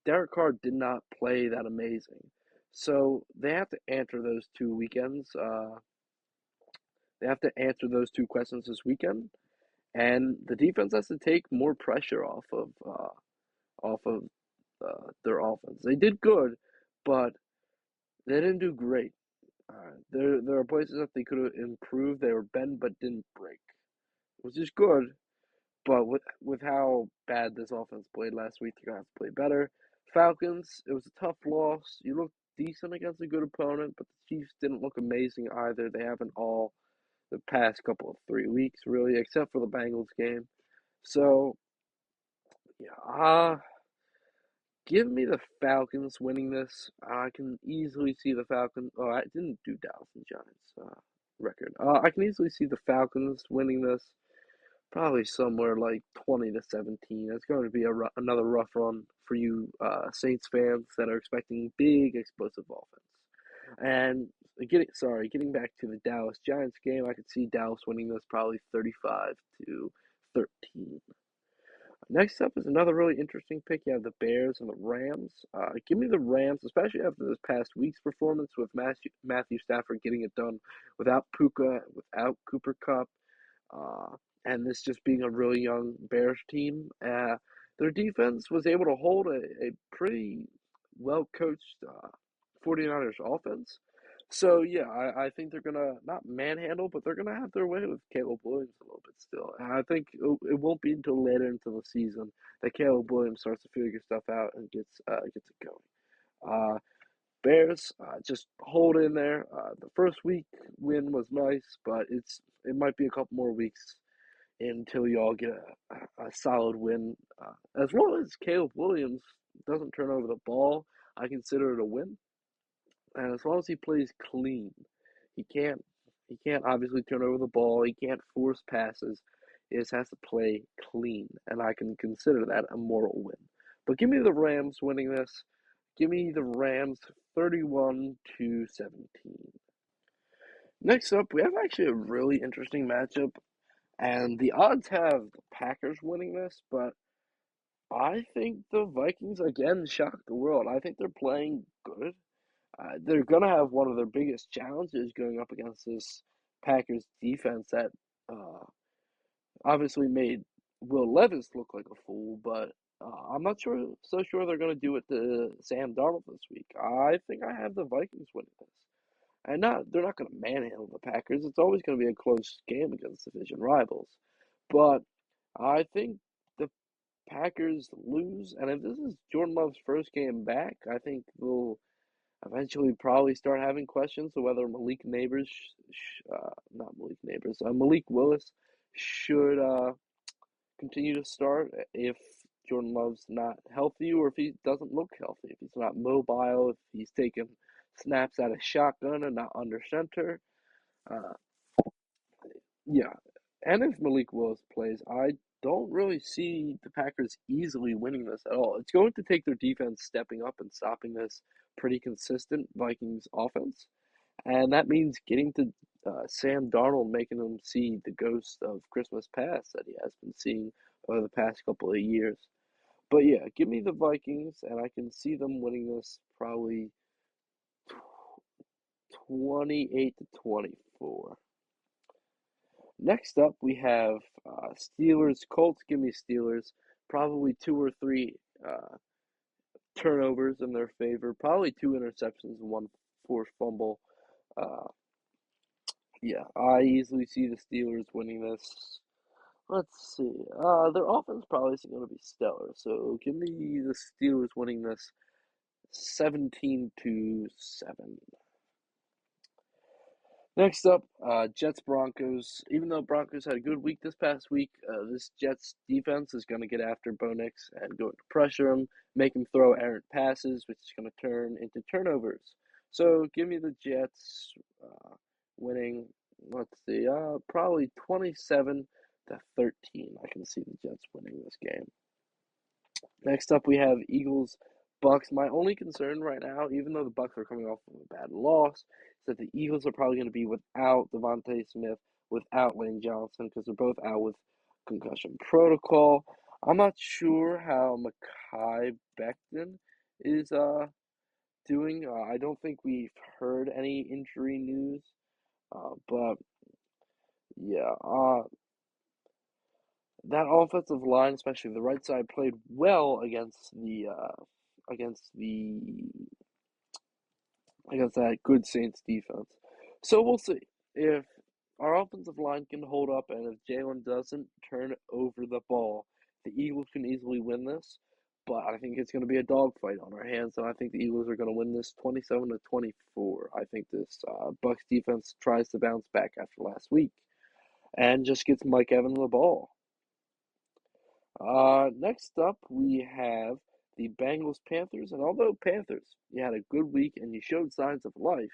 Derek Carr did not play that amazing. So they have to answer those two weekends. They have to answer those two questions this weekend, and the defense has to take more pressure off of their offense. They did good, but they didn't do great. There are places that they could have improved. They were bend but didn't break, which is good. But with how bad this offense played last week, they're gonna have to play better. Falcons, it was a tough loss. You looked decent against a good opponent, but the Chiefs didn't look amazing either. They haven't all the past couple of 3 weeks, really, except for the Bengals game. So, yeah, give me the Falcons winning this. I can easily see the Falcons. Oh, I didn't do Dallas and Giants record. I can easily see the Falcons winning this. Probably somewhere like 20-17. It's going to be another rough run for you Saints fans that are expecting big explosive offense. And getting back to the Dallas Giants game, I could see Dallas winning this probably 35-13. Next up is another really interesting pick. You have the Bears and the Rams. Give me the Rams, especially after this past week's performance with Matthew Stafford getting it done without Puka, without Cooper Kupp, and this just being a really young Bears team. Their defense was able to hold a pretty well coached 49ers offense. So yeah, I think they're gonna not manhandle, but they're gonna have their way with Caleb Williams a little bit still. And I think it won't be until later into the season that Caleb Williams starts to figure stuff out and gets it going. Uh, Bears just hold in there. The first week win was nice, but it might be a couple more weeks until y'all get a solid win. As long as Caleb Williams doesn't turn over the ball, I consider it a win. And as long as he plays clean, he can't he can't obviously turn over the ball. He can't force passes. He just has to play clean, and I can consider that a moral win. But give me the Rams winning this. Give me the Rams 31-17. Next up, we have actually a really interesting matchup, and the odds have the Packers winning this, but I think the Vikings again shocked the world. I think they're playing good. They're going to have one of their biggest challenges going up against this Packers defense that uh, obviously made Will Levis look like a fool, but I'm not so sure they're going to do it to Sam Darnold this week. I think I have the Vikings winning this. And they're not going to manhandle the Packers. It's always going to be a close game against division rivals. But I think the Packers lose, and if this is Jordan Love's first game back, eventually probably start having questions of whether Malik Willis should continue to start if Jordan Love's not healthy or if he doesn't look healthy, if he's not mobile, if he's taking snaps out of shotgun and not under center. Uh, yeah, and if Malik Willis plays, I don't really see the Packers easily winning this at all. It's going to take their defense stepping up and stopping this pretty consistent Vikings offense. And that means getting to Sam Darnold, making him see the ghost of Christmas past that he has been seeing over the past couple of years. But yeah, give me the Vikings, and I can see them winning this probably 28 to 24. Next up, we have Steelers Colts. Give me Steelers. Probably two or three turnovers in their favor. Probably two interceptions and one forced fumble. Uh, yeah, I easily see the Steelers winning this. Let's see. Their offense probably isn't going to be stellar, so give me the Steelers winning this 17 to 7. Next up, Jets Broncos. Even though Broncos had a good week this past week, this Jets defense is going to get after Bo Nix and going to pressure him, make him throw errant passes, which is going to turn into turnovers. So give me the Jets winning. Let's see, probably 27 to 13. I can see the Jets winning this game. Next up, we have Eagles Bucks. My only concern right now, even though the Bucks are coming off of a bad loss, is that the Eagles are probably going to be without Devontae Smith, without Lane Johnson, because they're both out with concussion protocol. I'm not sure how Mekhi Becton is doing. I don't think we've heard any injury news, but yeah, that offensive line, especially the right side, played well against the against that good Saints defense. So we'll see if our offensive line can hold up, and if Jalen doesn't turn over the ball, the Eagles can easily win this. But I think it's going to be a dogfight on our hands, and I think the Eagles are going to win this 27 to 24. I think this Bucks defense tries to bounce back after last week and just gets Mike Evans the ball. Next up, we have the Bengals Panthers. And although Panthers, you had a good week and you showed signs of life,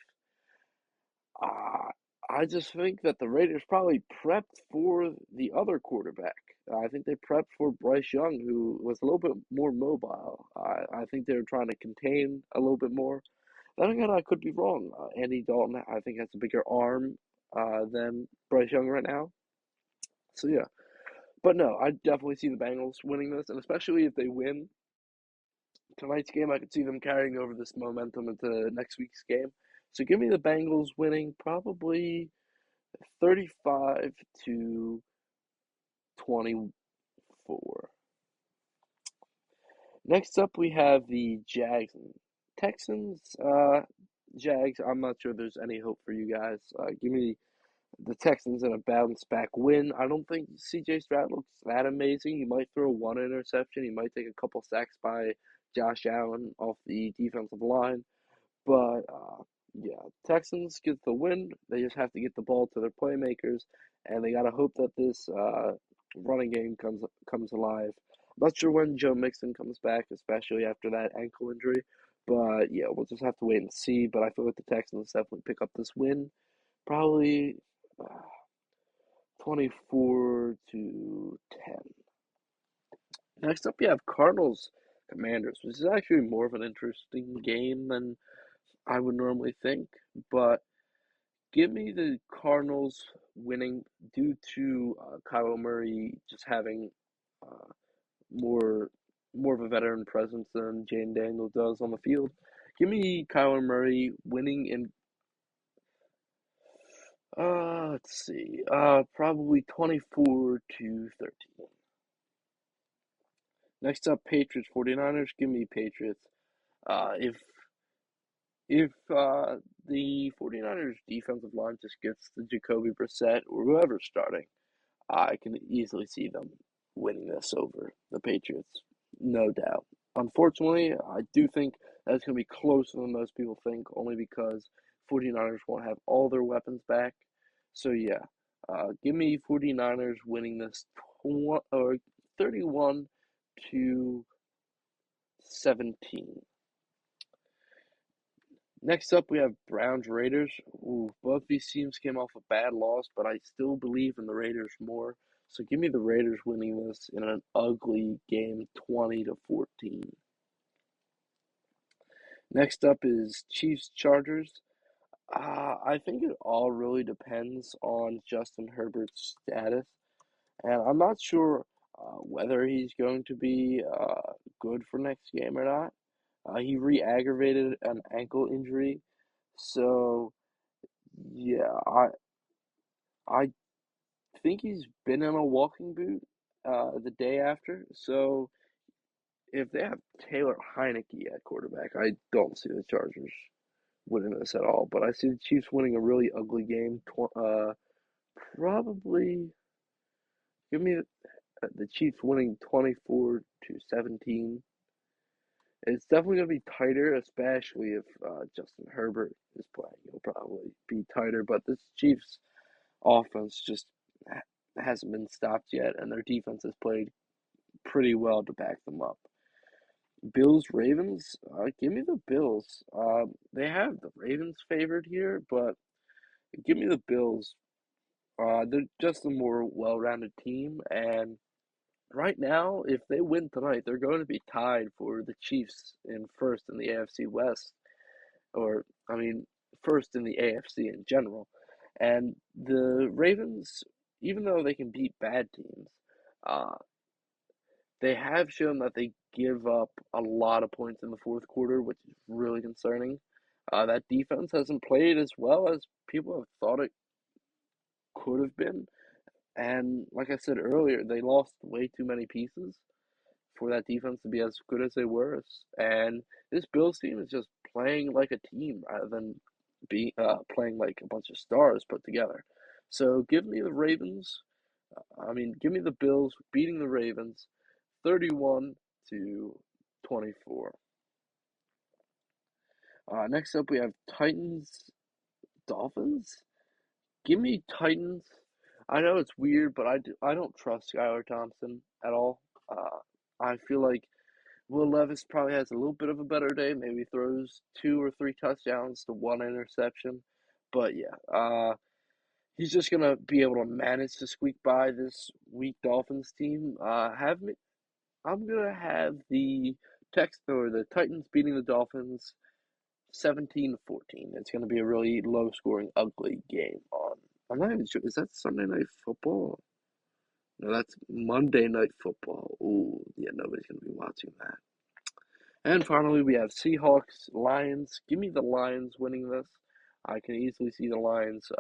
uh, I just think that the Raiders probably prepped for the other quarterback. I think they prepped for Bryce Young, who was a little bit more mobile. I think they were trying to contain a little bit more. Then again, I could be wrong. Andy Dalton, I think, has a bigger arm than Bryce Young right now. So yeah. But no, I definitely see the Bengals winning this, and especially if they win tonight's game, I could see them carrying over this momentum into next week's game. So give me the Bengals winning probably 35 to 24. Next up, we have the Jags and Texans. Jags, I'm not sure there's any hope for you guys. Give me the Texans in a bounce back win. I don't think CJ Stroud looks that amazing. He might throw one interception. He might take a couple sacks by Josh Allen off the defensive line. But yeah, Texans get the win. They just have to get the ball to their playmakers, and they gotta hope that this running game comes alive. I'm not sure when Joe Mixon comes back, especially after that ankle injury. But yeah, we'll just have to wait and see. But I feel like the Texans definitely pick up this win, probably uh, 24 to 10. Next up, you have Cardinals Commanders, which is actually more of an interesting game than I would normally think. But give me the Cardinals winning due to Kyler Murray just having uh, more more of a veteran presence than Jane Daniel does on the field. Give me Kyler Murray winning in let's see, probably 24 to 13. Next up, Patriots 49ers. Give me Patriots. If the 49ers defensive line just gets the Jacoby Brissett or whoever's starting, I can easily see them winning this over the Patriots, no doubt. Unfortunately, I do think That's going to be closer than most people think, only because 49ers won't have all their weapons back. So, yeah, give me 49ers winning this 31 to 17. Next up, we have Browns Raiders. Ooh, both these teams came off a bad loss, but I still believe in the Raiders more. So give me the Raiders winning this in an ugly game, 20 to 14. Next up is Chiefs Chargers. I think it all really depends on Justin Herbert's status, and I'm not sure whether he's going to be good for next game or not. He re-aggravated an ankle injury, so yeah, I think he's been in a walking boot the day after. So if they have Taylor Heineke at quarterback, I don't see the Chargers winning this at all. But I see the Chiefs winning a really ugly game. Probably give me the Chiefs winning 24 to 17. It's definitely going to be tighter, especially if Justin Herbert is playing. It'll probably be tighter, but this Chiefs offense just hasn't been stopped yet, and their defense has played pretty well to back them up. Bills Ravens, give me the Bills. They have the Ravens favored here, but give me the Bills. They're just a more well-rounded team, and right now, if they win tonight, they're going to be tied for the Chiefs in first in the AFC West, or I mean, first in the AFC in general. And the Ravens, even though they can beat bad teams, uh, they have shown that they give up a lot of points in the fourth quarter, which is really concerning. That defense hasn't played as well as people have thought it could have been. And like I said earlier, they lost way too many pieces for that defense to be as good as they were. And this Bills team is just playing like a team rather than playing like a bunch of stars put together. So give me the Ravens. Give me the Bills beating the Ravens 31 to 24. Next up, we have Titans Dolphins. Give me Titans. I know it's weird, but I don't trust Skylar Thompson at all. I feel like Will Levis probably has a little bit of a better day. Maybe throws 2 or 3 touchdowns to 1 interception. But yeah, he's just gonna be able to manage to squeak by this weak Dolphins team. I'm gonna have the Titans beating the Dolphins 17 to 14. It's gonna be a really low scoring, ugly game on. I'm not even sure. Is that Sunday Night Football? No, that's Monday Night Football. Ooh, yeah, nobody's gonna be watching that. And finally, we have Seahawks, Lions. Give me the Lions winning this. I can easily see the Lions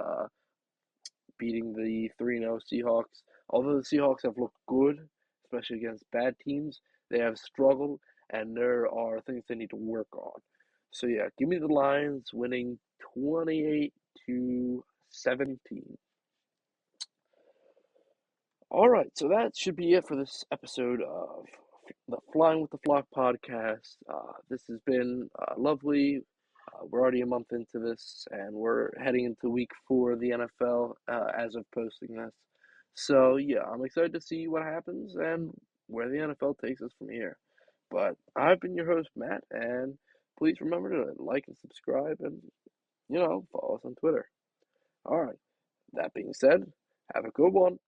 beating the 3-0 Seahawks. Although the Seahawks have looked good, especially against bad teams, they have struggled, and there are things they need to work on. So yeah, give me the Lions winning 28 to 17. All right, so that should be it for this episode of the Flying with the Flock podcast. This has been lovely. We're already a month into this, and we're heading into week 4 of the NFL as of posting this. So, yeah, I'm excited to see what happens and where the NFL takes us from here. But I've been your host, Matt, and please remember to like and subscribe and, follow us on Twitter. All right, that being said, have a good one.